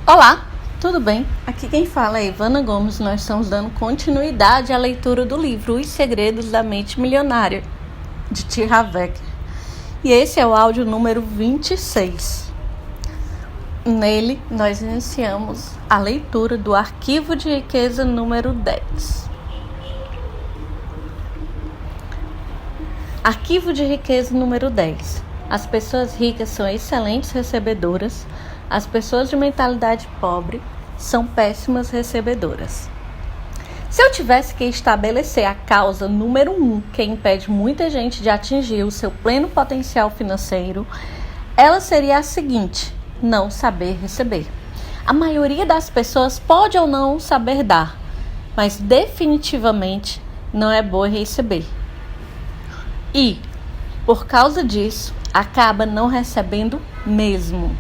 Olá, tudo bem? Aqui quem fala é Ivana Gomes. Nós estamos dando continuidade à leitura do livro Os Segredos da Mente Milionária, de T. Harv Eker. E esse é o áudio número 26. Nele, nós iniciamos a leitura do Arquivo de Riqueza número 10. Arquivo de Riqueza número 10. As pessoas ricas são excelentes recebedoras. As pessoas de mentalidade pobre são péssimas recebedoras. Se eu tivesse que estabelecer a causa número 1 que impede muita gente de atingir o seu pleno potencial financeiro, ela seria a seguinte: não saber receber. A maioria das pessoas pode ou não saber dar, mas definitivamente não é boa em receber. E, por causa disso, acaba não recebendo mesmo.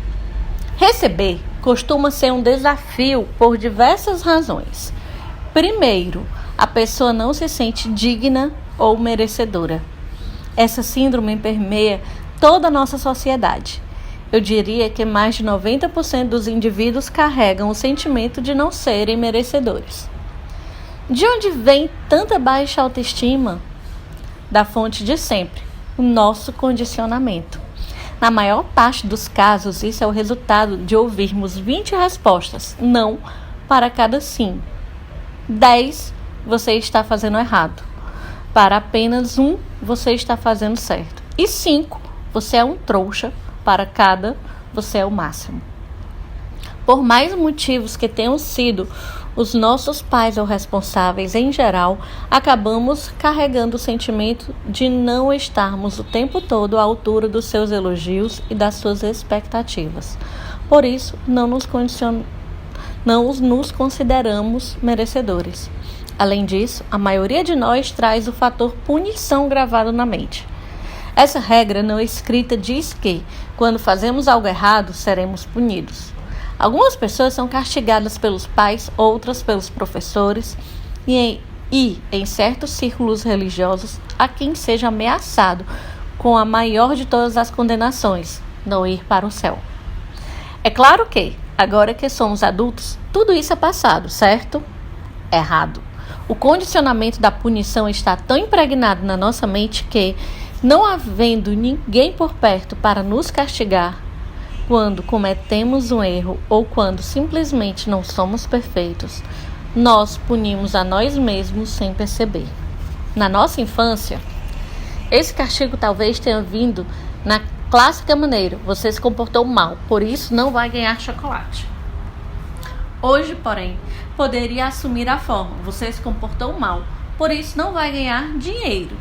Receber costuma ser um desafio por diversas razões. Primeiro, a pessoa não se sente digna ou merecedora. Essa síndrome permeia toda a nossa sociedade. Eu diria que mais de 90% dos indivíduos carregam o sentimento de não serem merecedores. De onde vem tanta baixa autoestima? Da fonte de sempre, o nosso condicionamento. Na maior parte dos casos, isso é o resultado de ouvirmos 20 respostas não para cada sim. 10, você está fazendo errado. Para apenas 1, você está fazendo certo. E 5, você é um trouxa. Para cada, você é o máximo. Por mais motivos que tenham sido os nossos pais ou responsáveis em geral, acabamos carregando o sentimento de não estarmos o tempo todo à altura dos seus elogios e das suas expectativas. Por isso, não nos consideramos merecedores. Além disso, a maioria de nós traz o fator punição gravado na mente. Essa regra não escrita diz que, quando fazemos algo errado, seremos punidos. Algumas pessoas são castigadas pelos pais, outras pelos professores e em certos círculos religiosos, há quem seja ameaçado com a maior de todas as condenações, não ir para o céu. É claro que, agora que somos adultos, tudo isso é passado, certo? Errado. O condicionamento da punição está tão impregnado na nossa mente que, não havendo ninguém por perto para nos castigar, quando cometemos um erro ou quando simplesmente não somos perfeitos, nós punimos a nós mesmos sem perceber. Na nossa infância, esse castigo talvez tenha vindo na clássica maneira: você se comportou mal, por isso não vai ganhar chocolate. Hoje, porém, poderia assumir a forma: você se comportou mal, por isso não vai ganhar dinheiro.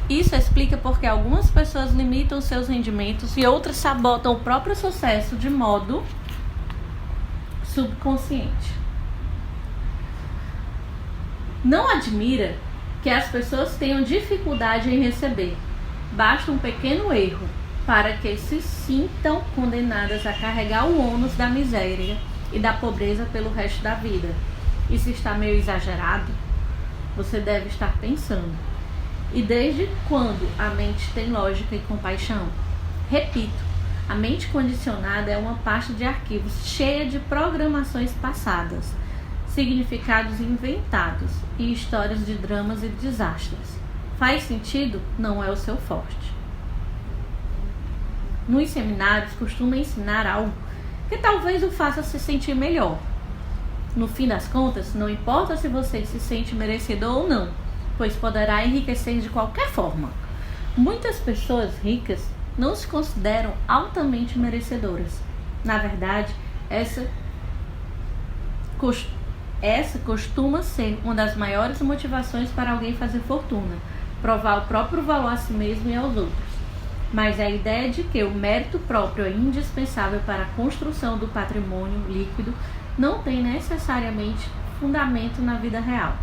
Isso explica porque algumas pessoas limitam seus rendimentos e outras sabotam o próprio sucesso de modo subconsciente. Não admira que as pessoas tenham dificuldade em receber. Basta um pequeno erro para que se sintam condenadas a carregar o ônus da miséria e da pobreza pelo resto da vida. Isso está meio exagerado? Você deve estar pensando. E desde quando a mente tem lógica e compaixão? Repito, a mente condicionada é uma pasta de arquivos cheia de programações passadas, significados inventados e histórias de dramas e desastres. Faz sentido? Não é o seu forte. Nos seminários costuma ensinar algo que talvez o faça se sentir melhor. No fim das contas, não importa se você se sente merecedor ou não, pois poderá enriquecer de qualquer forma. Muitas pessoas ricas não se consideram altamente merecedoras. Na verdade, essa costuma ser uma das maiores motivações para alguém fazer fortuna: provar o próprio valor a si mesmo e aos outros. Mas a ideia de que o mérito próprio é indispensável para a construção do patrimônio líquido não tem necessariamente fundamento na vida real.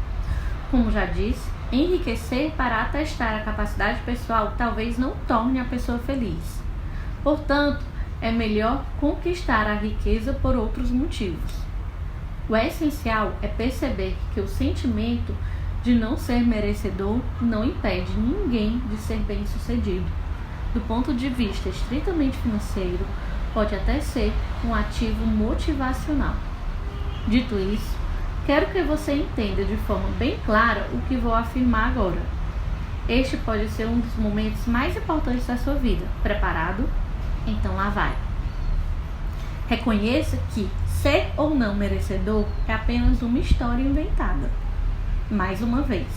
Como já disse, enriquecer para atestar a capacidade pessoal talvez não torne a pessoa feliz. Portanto, é melhor conquistar a riqueza por outros motivos. O essencial é perceber que o sentimento de não ser merecedor não impede ninguém de ser bem-sucedido. Do ponto de vista estritamente financeiro, pode até ser um ativo motivacional. Dito isso, quero que você entenda de forma bem clara o que vou afirmar agora. Este pode ser um dos momentos mais importantes da sua vida. Preparado? Então lá vai. Reconheça que ser ou não merecedor é apenas uma história inventada. Mais uma vez,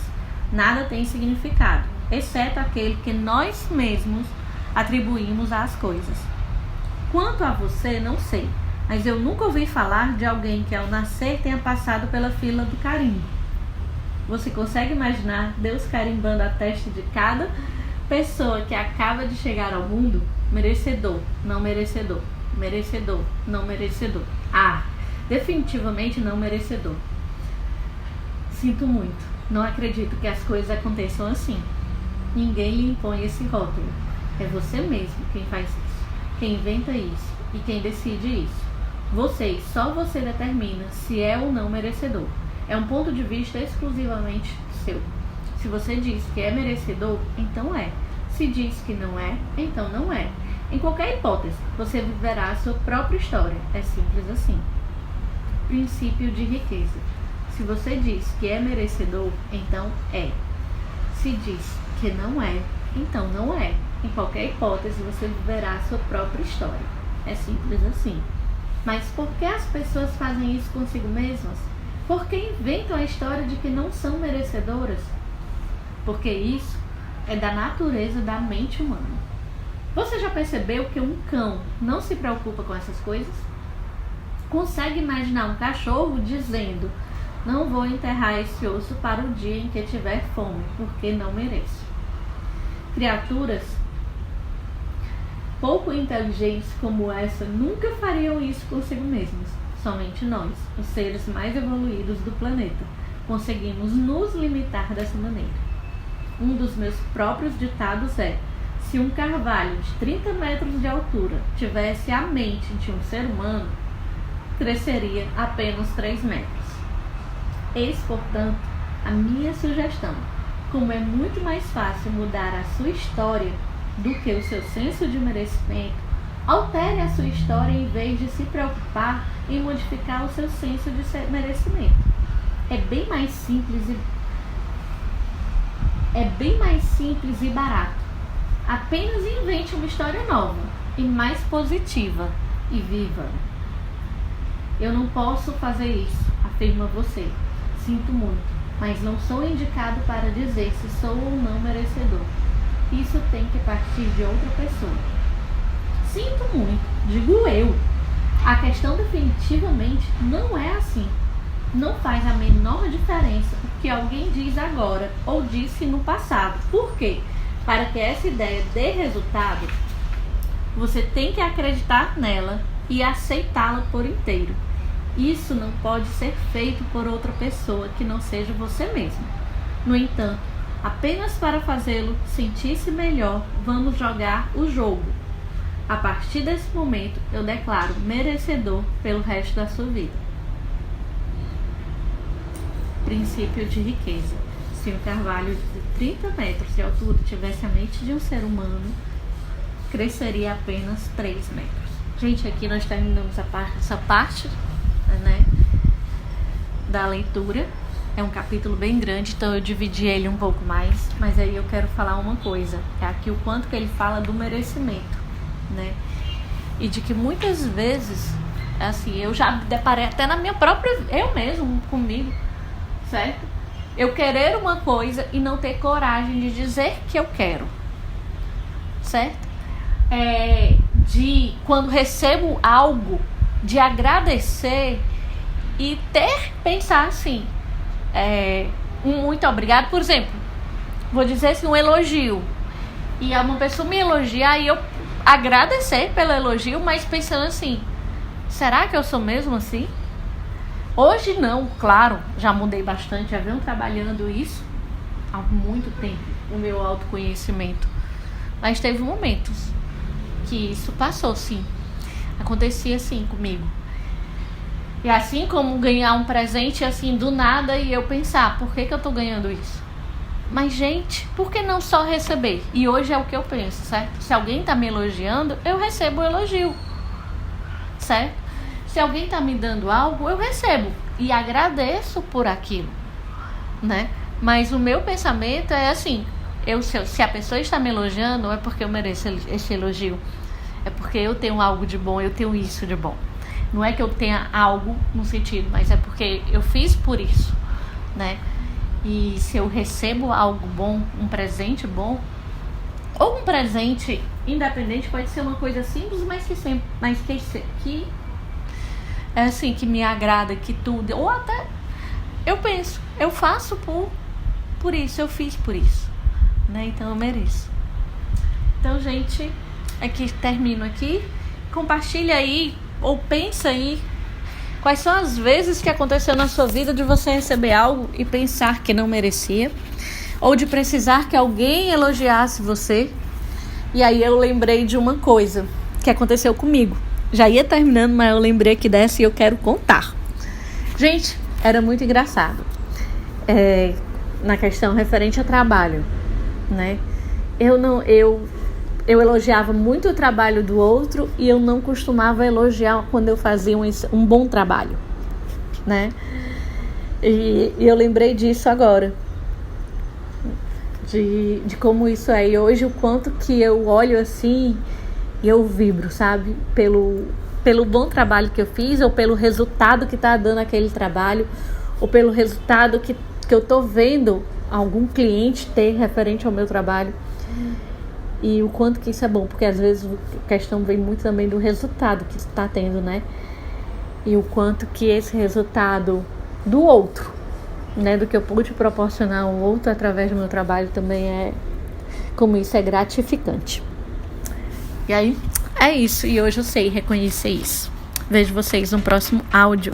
nada tem significado, exceto aquele que nós mesmos atribuímos às coisas. Quanto a você, não sei, mas eu nunca ouvi falar de alguém que ao nascer tenha passado pela fila do carimbo. Você consegue imaginar Deus carimbando a testa de cada pessoa que acaba de chegar ao mundo? Merecedor, não merecedor, merecedor, não merecedor. Definitivamente não merecedor. Sinto muito, não acredito que as coisas aconteçam assim. Ninguém lhe impõe esse rótulo. É você mesmo quem faz isso, quem inventa isso e quem decide isso. Você, só você determina se é ou não merecedor. É um ponto de vista exclusivamente seu. Se você diz que é merecedor, então é. Se diz que não é, então não é. Em qualquer hipótese, você viverá a sua própria história. É simples assim. Princípio de riqueza. Se você diz que é merecedor, então é. Se diz que não é, então não é. Em qualquer hipótese, você viverá a sua própria história. É simples assim. Mas por que as pessoas fazem isso consigo mesmas? Por que inventam a história de que não são merecedoras? Porque isso é da natureza da mente humana. Você já percebeu que um cão não se preocupa com essas coisas? Consegue imaginar um cachorro dizendo: não vou enterrar esse osso para o dia em que tiver fome, porque não mereço. Criaturas pouco inteligentes como essa nunca fariam isso consigo mesmas. Somente nós, os seres mais evoluídos do planeta, conseguimos nos limitar dessa maneira. Um dos meus próprios ditados é: se um carvalho de 30 metros de altura tivesse a mente de um ser humano, cresceria apenas 3 metros. Eis, portanto, a minha sugestão. Como é muito mais fácil mudar a sua história do que o seu senso de merecimento, altere a sua história em vez de se preocupar em modificar o seu senso de merecimento. É bem mais simples e barato. Apenas invente uma história nova e mais positiva e viva. Eu não posso fazer isso, afirma você. Sinto muito, mas não sou indicado para dizer se sou ou não merecedor. Isso tem que partir de outra pessoa. Sinto muito, digo eu. A questão definitivamente não é assim. Não faz a menor diferença o que alguém diz agora ou disse no passado. Por quê? Para que essa ideia dê resultado, você tem que acreditar nela e aceitá-la por inteiro. Isso não pode ser feito por outra pessoa que não seja você mesmo. No entanto, apenas para fazê-lo sentir-se melhor, vamos jogar o jogo. A partir desse momento, eu declaro merecedor pelo resto da sua vida. Princípio de riqueza. Se um carvalho de 30 metros de altura tivesse a mente de um ser humano, cresceria apenas 3 metros. Gente, aqui nós terminamos essa parte, né, da leitura. É um capítulo bem grande, então eu dividi ele um pouco mais, mas aí eu quero falar uma coisa. É aqui o quanto que ele fala do merecimento, né? E de que muitas vezes, assim, eu já deparei até na minha própria, eu mesmo, comigo, certo? Eu querer uma coisa e não ter coragem de dizer que eu quero, certo? De quando recebo algo, de agradecer e pensar assim, um muito obrigado. Por exemplo, vou dizer assim, um elogio, e uma pessoa me elogiar e eu agradecer pelo elogio, mas pensando assim, será que eu sou mesmo assim? Hoje não, claro, já mudei bastante, já venho trabalhando isso há muito tempo, o meu autoconhecimento, mas teve momentos que isso passou, sim, acontecia assim comigo. E assim como ganhar um presente assim do nada e eu pensar, por que eu tô ganhando isso? Mas gente, por que não só receber? E hoje é o que eu penso, certo? Se alguém tá me elogiando, eu recebo o elogio. certo? Se alguém tá me dando algo, eu recebo e agradeço por aquilo, né? Mas o meu pensamento é assim, se a pessoa está me elogiando, não é porque eu mereço esse elogio, é porque eu tenho algo de bom, eu tenho isso de bom. Não é que eu tenha algo no sentido, mas é porque eu fiz por isso, né? E se eu recebo algo bom, um presente bom, ou um presente independente, pode ser uma coisa simples, mas que é assim, que me agrada, que tudo, ou até eu penso, eu faço por isso, eu fiz por isso, né? Então eu mereço. Então, gente, aqui termino aqui. Compartilha aí, ou pensa aí, quais são as vezes que aconteceu na sua vida de você receber algo e pensar que não merecia, ou de precisar que alguém elogiasse você. E aí eu lembrei de uma coisa que aconteceu comigo. Já ia terminando, mas eu lembrei aqui dessa e eu quero contar. Gente, era muito engraçado. Na questão referente a trabalho, né? Eu elogiava muito o trabalho do outro e eu não costumava elogiar quando eu fazia um bom trabalho, né? E eu lembrei disso agora, de como isso é. E hoje o quanto que eu olho assim e eu vibro, sabe? Pelo bom trabalho que eu fiz, ou pelo resultado que tá dando aquele trabalho, ou pelo resultado que eu tô vendo algum cliente ter referente ao meu trabalho. E o quanto que isso é bom, porque às vezes a questão vem muito também do resultado que está tendo, né? E o quanto que esse resultado do outro, né, do que eu pude proporcionar ao outro através do meu trabalho, também como isso é gratificante. E aí, é isso. E hoje eu sei reconhecer isso. Vejo vocês no próximo áudio.